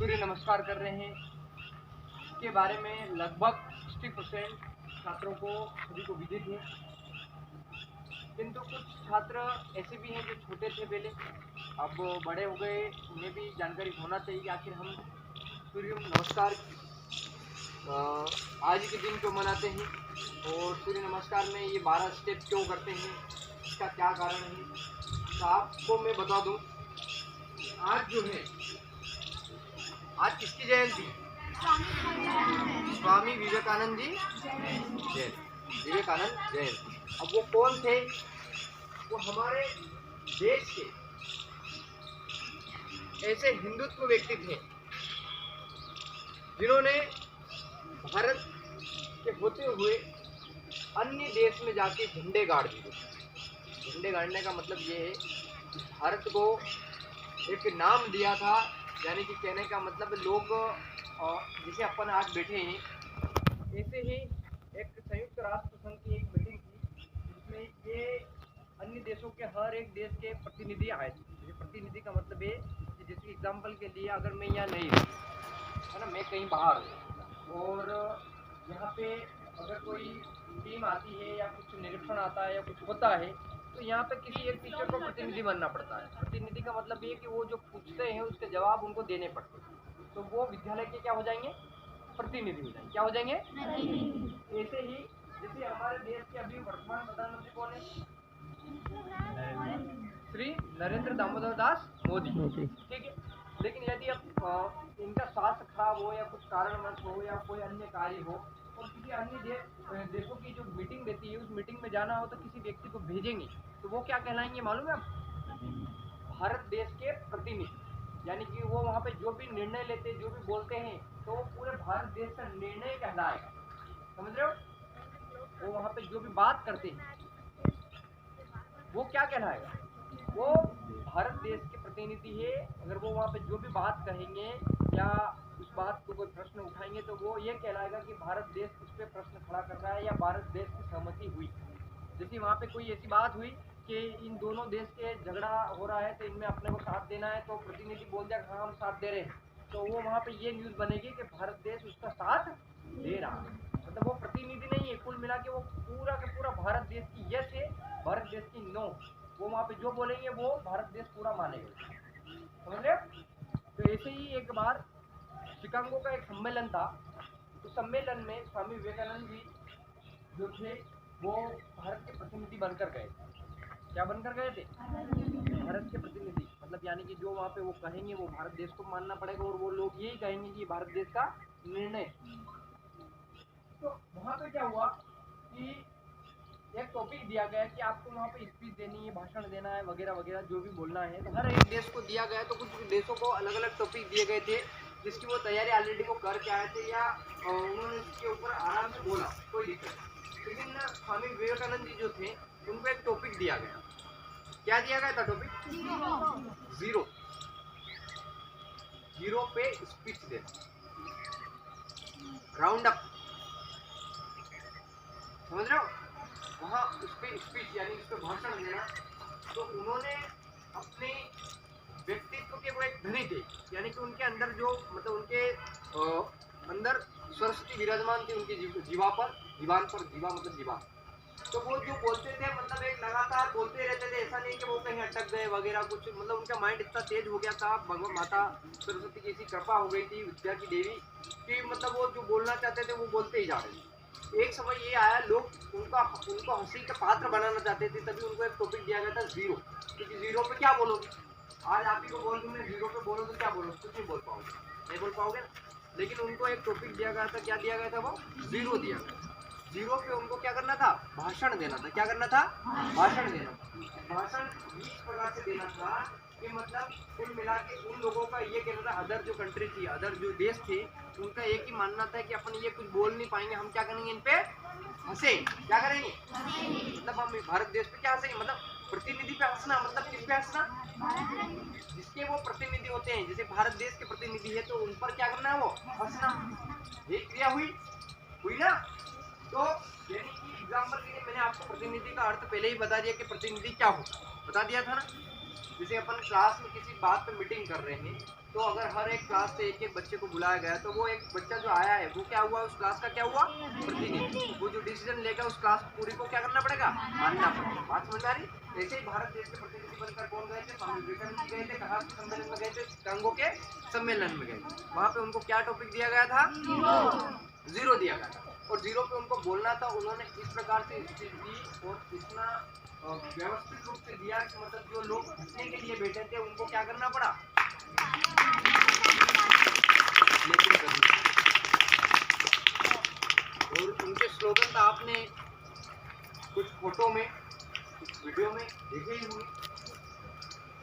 सूर्य नमस्कार कर रहे हैं। इसके बारे में लगभग 60% छात्रों को सभी को विदित है, किंतु कुछ छात्र ऐसे भी हैं जो छोटे थे पहले, अब बड़े हो गए, उन्हें भी जानकारी होना चाहिए कि आखिर हम सूर्य नमस्कार आज के दिन क्यों मनाते हैं और सूर्य नमस्कार में ये 12 स्टेप क्यों करते हैं, इसका क्या कारण है। तो आपको मैं बता दूं, आज जो है, आज किसकी जयंती? स्वामी विवेकानंद जी जयंती, विवेकानंद जयंती। अब वो कौन थे? वो हमारे देश के ऐसे हिंदुत्व व्यक्ति थे जिन्होंने भारत के होते हुए अन्य देश में जाके झंडे गाड़ दिए। झंडे गाड़ने का मतलब ये है कि भारत को एक नाम दिया था, यानी कि कहने का मतलब लोग जैसे अपन आज बैठे हैं, ऐसे ही एक संयुक्त राष्ट्र संघ की एक मीटिंग थी जिसमें ये अन्य देशों के हर एक देश के प्रतिनिधि आए थे। जैसे प्रतिनिधि का मतलब है कि जैसे एग्जाम्पल के लिए अगर मैं यहाँ नहीं हूँ, है ना, मैं कहीं बाहर हूँ और यहाँ पे अगर कोई टीम आती है या कुछ निरीक्षण आता है या कुछ होता है, तो यहाँ पे किसी एक टीचर को प्रतिनिधि बनना पड़ता है। प्रतिनिधि का मतलब ये कि वो जो पूछते हैं उसके जवाब उनको देने पड़ते हैं, तो वो विद्यालय के क्या हो जाएंगे? प्रतिनिधि हो जाएंगे। क्या हो जाएंगे? ऐसे ही जैसे हमारे देश के अभी वर्तमान प्रधानमंत्री कौन है? श्री नरेंद्र दामोदर दास मोदी, ठीक है। लेकिन यदि अब इनका स्वास्थ्य खराब हो या कुछ कारणवश हो या कोई अन्य कार्य हो और किसी अन्य देशों की जो मीटिंग रहती है उस मीटिंग में जाना हो, तो किसी व्यक्ति को भेजेंगे, तो वो क्या कहलाएंगे मालूम है आप? भारत देश के प्रतिनिधि। यानी कि वो वहाँ पे जो भी निर्णय लेते, जो भी बोलते हैं, तो वो पूरे भारत देश का निर्णय कहलाएगा। समझ रहे हो? वो वहाँ पे जो भी बात करते हैं वो क्या कहलाएगा? वो भारत देश के प्रतिनिधि है। अगर वो वहाँ पे जो भी बात कहेंगे या उस बात को कोई प्रश्न उठाएंगे, तो वो ये कहलाएगा कि भारत देश उस पर प्रश्न खड़ा कर रहा है या भारत देश की सहमति हुई। जैसे वहाँ पे कोई ऐसी बात हुई कि इन दोनों देश के झगड़ा हो रहा है, तो इनमें अपने को साथ देना है, तो प्रतिनिधि बोल दिया हाँ हम साथ दे रहे हैं, तो वो वहाँ पे ये न्यूज़ बनेगी कि भारत देश उसका साथ दे रहा है। मतलब वो प्रतिनिधि नहीं है, कुल मिला के वो पूरा का पूरा भारत देश की यस है, भारत देश की नो। वो वहाँ पे जो बोलेंगे वो भारत देश पूरा मानेगा। समझ रहे? तो ऐसे ही एक बार शिकागो का एक सम्मेलन था। उस सम्मेलन में स्वामी विवेकानंद जी जो थे वो भारत के प्रतिनिधि बनकर गए। क्या बनकर गए थे? भारत के प्रतिनिधि। मतलब यानी कि जो वहाँ पे वो कहेंगे वो भारत देश को मानना पड़ेगा और वो लोग यही कहेंगे कि भारत देश का निर्णय। तो वहाँ पे क्या हुआ कि एक टॉपिक दिया गया कि आपको वहाँ पे स्पीच देनी है, भाषण देना है, वगैरह वगैरह जो भी बोलना है। तो हर एक देश को दिया गया, तो कुछ देशों को अलग अलग टॉपिक दिए गए थे जिसकी वो तैयारी ऑलरेडी वो करके आए थे या उन्होंने इसके ऊपर आराम से बोला, कोई दिक्कत नहीं। लेकिन स्वामी विवेकानंद जी जो थे उनको एक टॉपिक दिया गया। क्या दिया गया था टॉपिक? जीरो। जीरो पे स्पीच देना, राउंड अप। समझ रहे हो? वहाँ उस पर स्पीच यानी उस पर भाषण देना। तो उन्होंने अपने व्यक्तित्व के वो एक धनी थे, यानी कि उनके अंदर जो मतलब उनके अंदर सरस्वती विराजमान थी उनकी जीवा पर, जीवान पर, जीवा मतलब जीवान। तो वो जो बोलते थे मतलब एक लगातार बोलते रहते थे, ऐसा नहीं कि वो कहीं अटक गए वगैरह कुछ। मतलब उनका माइंड इतना तेज हो गया था, भगवान माता सरस्वती की ऐसी कृपा हो गई थी, विद्या की देवी, कि मतलब वो जो बोलना चाहते थे वो बोलते ही जा रहे थे। एक समय ये आया, लोग उनको हंसी का पात्र बनाना चाहते थे, तभी उनको एक टॉपिक दिया गया था जीरो। क्योंकि जीरो पे क्या बोलोगे? आज आप ही को बोल दूँ मैं जीरो पे बोलो तो क्या बोलो? कुछ नहीं बोल पाओगे, नहीं बोल पाओगे ना। लेकिन उनको एक टॉपिक दिया गया था, क्या दिया गया था? वो जीरो दिया गया। जीरो पे उनको क्या करना था? भाषण देना था। क्या करना था? भाषण देना था। भाषण इस प्रकार से देना था कि मतलब कुल मिला के उन लोगों का ये कहना था, अदर जो कंट्री थी, अदर जो देश थे, उनका एक ही मानना था कि अपन ये कुछ बोल नहीं पाएंगे, हम क्या करेंगे? इन पे हंसे। क्या करेंगे? मतलब हम भारत देश पे क्या हंसेंगे? मतलब प्रतिनिधि पे हंसना। मतलब किस पे हंसना? जिसके वो प्रतिनिधि होते हैं, जैसे भारत देश के प्रतिनिधि है तो उन पर क्या करना है? वो हंसना। ये क्रिया हुई ना? तो यानी कि एग्जाम्पल के लिए मैंने आपको प्रतिनिधि का अर्थ पहले ही बता दिया कि प्रतिनिधि क्या होता है, बता दिया था ना। जैसे अपन क्लास में किसी बात पे मीटिंग कर रहे हैं, तो अगर हर एक क्लास से एक एक बच्चे को बुलाया गया, तो वो एक बच्चा जो आया है वो क्या हुआ, उस क्लास का क्या हुआ, प्रतिनिधि। वो जो डिसीजन लेगा उस क्लास पूरी को क्या करना पड़ेगा, मानना पड़ेगा। बात समझ आ रही। ऐसे ही भारत देश के प्रतिनिधि बनकर कौन गए थे, स्वामी विवेकानंद जी गए थे। कहाँ के सम्मेलन में गए थे, टंगों के सम्मेलन में गए। वहाँ पे उनको क्या टॉपिक दिया गया था, जीरो दिया गया था, और जीरो पे उनको बोलना था। उन्होंने इस प्रकार से स्पीच दी और इतना व्यवस्थित रूप से दिया कि मतलब जो लोग हंसने के लिए बैठे थे उनको क्या करना पड़ा, लेकिन और उनके स्लोगन था, आपने कुछ फोटो में कुछ वीडियो में देखे ही होंगे।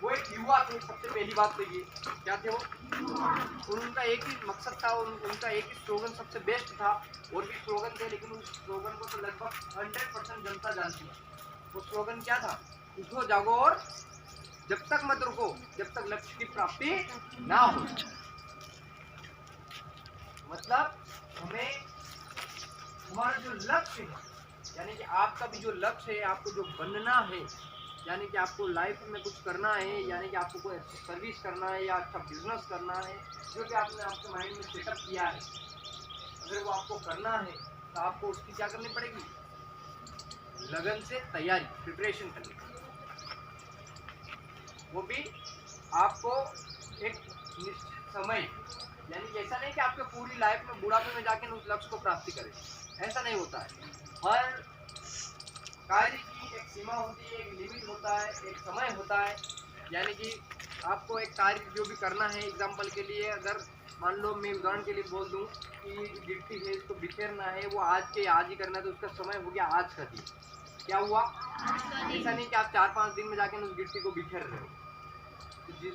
वो एक युवा थे, सबसे पहली बात तो ये क्या थे वो, और उनका एक ही मकसद था, उनका एक ही स्लोगन सबसे बेस्ट था। और भी स्लोगन थे, लेकिन उस स्लोगन को तो लगभग 100% जनता जानती है। वो स्लोगन क्या था, उठो जागो और जब तक मत रुको जब तक लक्ष्य की प्राप्ति ना हो। मतलब हमें हमारा जो लक्ष्य है, यानी कि आपका भी जो लक्ष्य है, आपको जो बनना है, यानी कि आपको लाइफ में कुछ करना है, यानी कि आपको कोई अच्छी सर्विस करना है या अच्छा बिजनेस करना है, जो कि आपने आपके माइंड में सेटअप किया है, अगर वो आपको करना है तो आपको उसकी क्या करनी पड़ेगी, लगन से तैयारी, प्रिपरेशन करनी पड़ेगी। वो भी आपको एक निश्चित समय, यानी कि ऐसा नहीं कि आपके पूरी लाइफ में बुढ़ापे में जाके उस लक्ष्य को प्राप्ति करें, ऐसा नहीं होता है। हर कार्य की एक सीमा होती है, एक लिमिट होता है, एक समय होता है। यानी कि आपको एक कार्य जो भी करना है, एग्जाम्पल के लिए अगर मान लो मैं उदाहरण के लिए बोल दूं कि गिट्टी है, इसको बिखेरना है, वो आज के आज ही करना है, तो उसका समय हो गया आज का दिन। क्या हुआ, ऐसा नहीं कि आप 4-5 दिन में जाके उस गिट्टी को बिखेर रहे हो।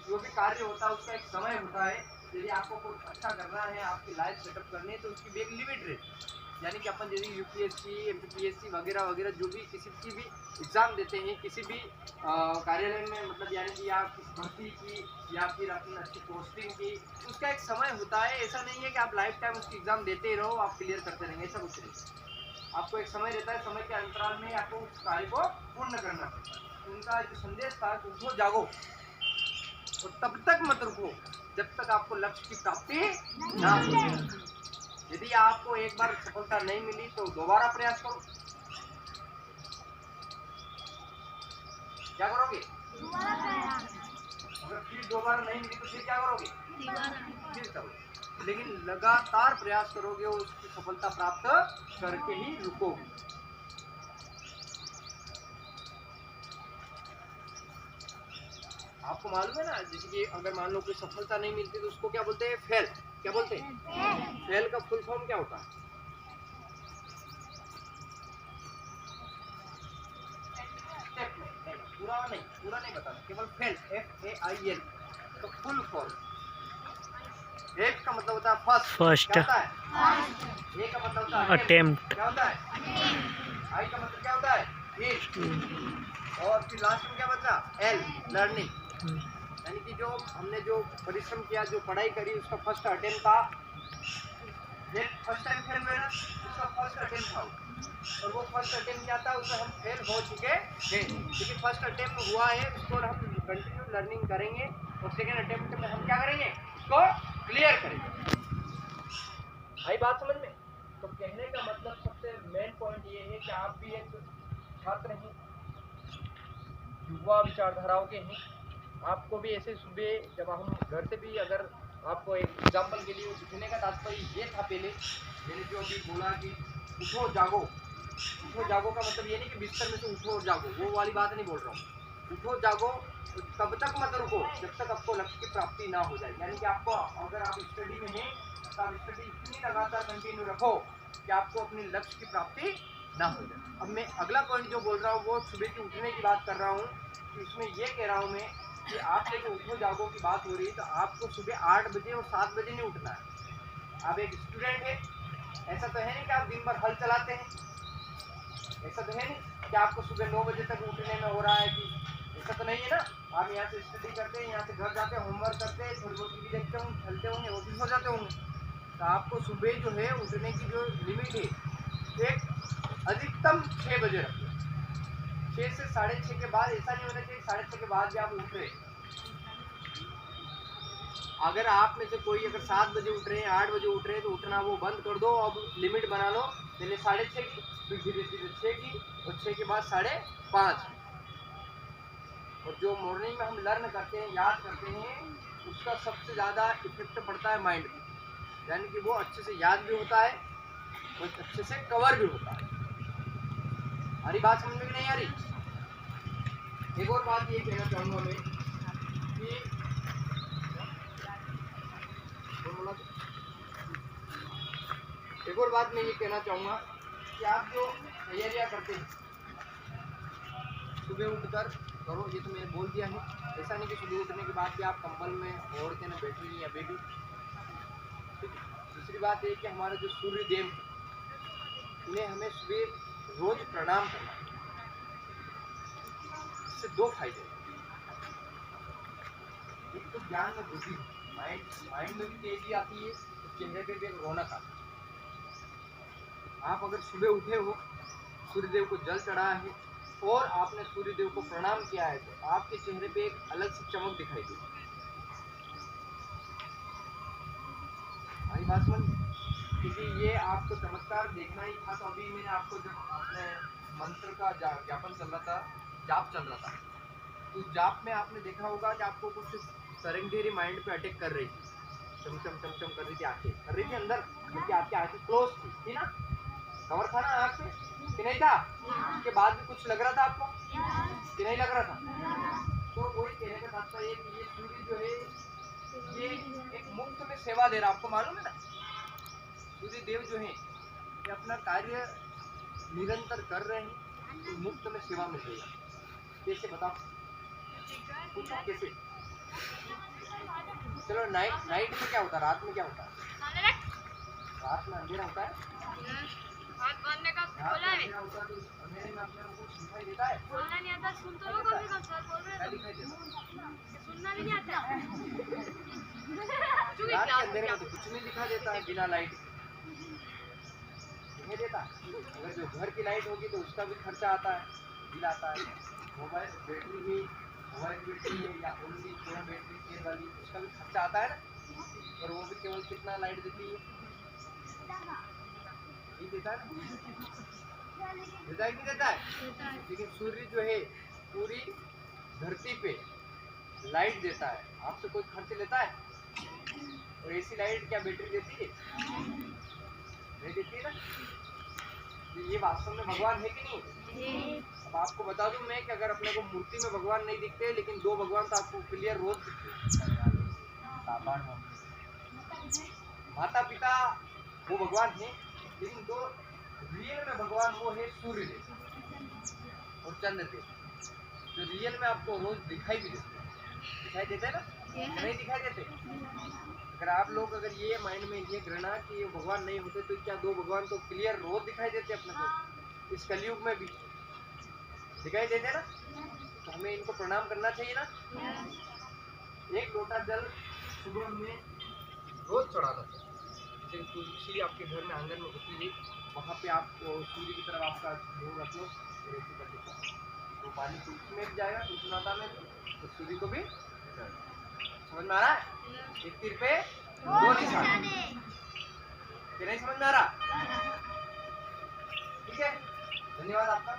जो भी कार्य होता है उसका एक समय होता है। यदि आपको कुछ अच्छा करना है, आपकी लाइफ सेटअप करनी है, तो उसकी भी एक लिमिट रहती है। यानी कि अपन जैसे यूपीएससी, एमपीएससी वगैरह वगैरह जो भी किसी की भी एग्ज़ाम देते हैं, किसी भी कार्यालय में, मतलब यानी कि आप किसी भर्ती की या फिर अपनी अच्छी पोस्टिंग की, उसका एक समय होता है। ऐसा नहीं है कि आप लाइफ टाइम उसकी एग्ज़ाम देते ही रहो, आप क्लियर करते रहेंगे, ऐसा कुछ नहीं। आपको एक समय रहता है, समय के अंतराल में आपको उस कार्य को पूर्ण करना पड़ता है। उनका जो संदेश था, उठो जागो और तब तक मत रुको जब तक आपको लक्ष्य की प्राप्ति ना हो। यदि आपको एक बार सफलता नहीं मिली तो दोबारा प्रयास करो। क्या करोगे, अगर फिर दोबारा नहीं मिली तो फिर क्या करोगे, फिर करोगे, लेकिन लगातार प्रयास करोगे और उसकी सफलता प्राप्त करके ही रुकोगे। आपको मालूम है ना, जैसे कि अगर मान लो कोई सफलता नहीं मिलती तो उसको क्या बोलते हैं, फेल। क्या बोलते हैं, फेल का फुल फॉर्म क्या होता है, पूरा नहीं बताना, केवल फेल, FAIL। तो फुल फॉर्म, एक का मतलब होता है फर्स्ट, क्या होता है, ए का मतलब होता है अटेम्प्ट, क्या होता है, आई का मतलब क्या होता है, और फिर लास्ट में क्या बचा, L, लर्निंग। यानी कि जो हमने जो परिश्रम किया, जो पढ़ाई करी, उसका फर्स्ट अटेम्प्ट था। फर्स्ट टाइम फेल हुए ना, उसका फर्स्ट अटेम्प्ट था, और वो फर्स्ट अटेम्प्ट क्या था, उसमें हम फेल हो चुके हैं, लेकिन फर्स्ट अटेम्प्ट हुआ है, उसको हम कंटिन्यू लर्निंग करेंगे और सेकेंड अटेम्प्ट में हम क्या करेंगे, उसको क्लियर करेंगे। आई बात समझ में। तो कहने का मतलब सबसे मेन पॉइंट ये है कि आप भी एक छात्र हैं, युवा विचारधाराओं के हैं। आपको भी ऐसे सुबह जब हम घर से भी, अगर आपको एक एग्जाम्पल के लिए उठने का तात्पर्य ये था, पहले मैंने जो अभी बोला कि उठो जागो, उठो जागो का मतलब ये नहीं कि बिस्तर में से उठो और जागो, वो वाली बात नहीं बोल रहा हूँ। उठो जागो तब तक मत रुको जब तक आपको लक्ष्य की प्राप्ति ना हो जाए। यानी कि आपको, अगर आप स्टडी में हैं तो आप स्टडी इतनी लगातार कंटिन्यू रखो कि आपको अपने लक्ष्य की प्राप्ति ना हो जाए। अब मैं अगला पॉइंट जो बोल रहा हूँ वो सुबह की उठने की बात कर रहा हूँ, कि उसमें ये कह रहा हूँ मैं कि आपके जो उठो जागो की बात हो रही है, तो आपको सुबह 8 बजे और 7 बजे नहीं उठना है। आप एक स्टूडेंट है, ऐसा तो है नहीं कि आप दिन भर हल चलाते हैं, ऐसा तो है नहीं कि आपको सुबह 9 बजे तक उठने में हो रहा है, कि ऐसा तो नहीं है ना। आप यहाँ से स्टडी करते हैं, यहाँ से घर जाते हैं, होमवर्क करते हैं, थोड़ी बहुत टीवी देखते होंगे, खेलते होंगे, ऑफिस हो जाते होंगे। तो आपको सुबह जो है उठने की जो लिमिट है, एक अधिकतम 6 बजे रखो। 6 से 6:30 के बाद ऐसा नहीं होना चाहिए 6:30 के बाद भी आप उठ रहे, अगर आप में से कोई अगर 7 बजे उठ रहे हैं, 8 बजे उठ रहे हैं, तो उठना वो बंद कर दो। अब लिमिट बना लो, पहले 6:30 की, फिर धीरे धीरे 6 की, और 6 के बाद 5:30। और जो मॉर्निंग में हम लर्न करते हैं, याद करते हैं, उसका सबसे ज़्यादा इफेक्ट पड़ता है माइंड पे, यानी कि वो अच्छे से याद भी होता है, वो अच्छे से कवर भी होता है। हमारी बात समझ में नहीं आ रही? एक और बात ये कहना चाहूँगा मैं कि एक और बात मैं ये कहना चाहूँगा कि आप जो तैयारियाँ करते हैं सुबह उठकर करो, ये तो मैंने बोल दिया है। ऐसा नहीं कि सुबह उठने के बाद भी आप कंबल में ओढ़ के न बैठिए अभी भी। दूसरी बात ये कि हमारे जो सूर्य देव हैं, उन्हें हमें सुबह रोज प्रणाम करना है। इससे 2 फायदे हैं। एक तो ज्ञान में वृद्धि, माइंड में भी तेजी आती है, तो चेहरे पे भी एक रौनक आती है। आप अगर सुबह उठे हो, सूर्यदेव को जल चढ़ाया है और आपने सूर्यदेव को प्रणाम किया है, तो आपके चेहरे पे एक अलग सी चमक दिखाई देगी। हमारी बात समझ, क्योंकि ये आपको चमत्कार देखना ही था। तो अभी मैंने आपको जब अपने मंत्र का ज्ञापन चल रहा था, जाप चल रहा था, तो जाप में आपने देखा होगा कि आपको कुछ तरंगेरी माइंड पे अटैक कर रही थी, चमचम चमचम कर रही थी, आंखें कर रही थी अंदर, क्योंकि आपकी आंखें क्लोज थी ना, कवर था ना आँख पे कि नहीं था? उसके बाद भी कुछ लग रहा था आपको कि नहीं लग रहा था? तो वही कहने का तात्पर्य कि ये सूर्य जो है, ये एक मुफ्त में सेवा दे रहा है। आपको मालूम है ना, सूर्य देव जो है ये अपना कार्य निरंतर कर रहे हैं, तो मुफ्त में सेवा मिल रही है। कैसे बताओ, पूछो कैसे? चलो, नाइट में क्या होता है, रात में क्या होता है? रात में अंधेरा होता है, बोला है तो अंधेरे में अपने को कुछ दिखाई देता है? बोलना नहीं आता, सुन तो लो कम से कम। सर बोल रहे क्या हैं दिखाई देता? सुनना भी नहीं आता। रात के अंधेरे में तो कुछ नहीं दिखाई देता है बिना लाइट के, दिखाई देता। अगर जो घर की लाइट होगी तो उसका भी खर्चा आता है, बिल आता है। मोबाइल बैटरी भी, मोबाइल बैटरी है या ओनली पूरा बैटरी तेल वाली, उसका भी खर्चा आता है ना, और वो भी केवल कितना लाइट देती है? नहीं देता है ना, देता है कि देता है? लेकिन सूर्य जो है पूरी धरती पे लाइट देता है, आपसे कोई खर्च लेता है? और ऐसी लाइट क्या बैटरी देती है? नहीं देती है ना। तो ये वास्तव में भगवान है कि नहीं? अब आपको बता दूं मैं कि अगर अपने को मूर्ति में भगवान नहीं दिखते, लेकिन 2 भगवान तो आपको क्लियर रोज दिखते हैं। माता पिता वो भगवान है, लेकिन जो रियल में भगवान वो है सूर्य देव और चंद्र देव, जो रियल में आपको रोज दिखाई भी देते हैं। दिखाई देते हैं ना, नहीं दिखाई देते? अगर आप लोग अगर ये माइंड में ये घृणा कि ये भगवान नहीं होते, तो क्या 2 भगवान तो क्लियर रोज दिखाई देते अपने को? इस कलयुग में भी दिखाई देते ना, तो हमें इनको प्रणाम करना चाहिए ना। 1 लोटा जल सुबह में रोज चढ़ाना चाहिए। जैसे तुलसी आपके घर में आंगन में होती है, वहाँ पे आप सूर्य की तरफ आपका मुँह रख लो और ऐसे करके चढ़ाओ, तो पानी तुलसी में भी जाएगा, तुलसी माता में भी, तो सूर्य को भी जाएगा। समझ में आ रहा है? एक तीर पे 2 निशान। कि नहीं समझ में आ रहा? ठीक है, धन्यवाद आपका।